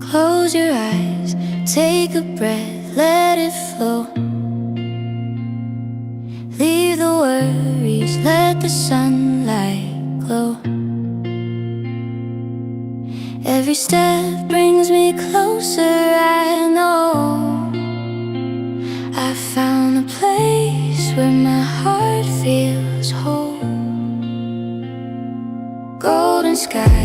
Close your eyes, take a breath, let it flow. Leave the worries, let the sunlight glow. Every step brings me closer, I know. I found a place where my heart feels whole. Golden sky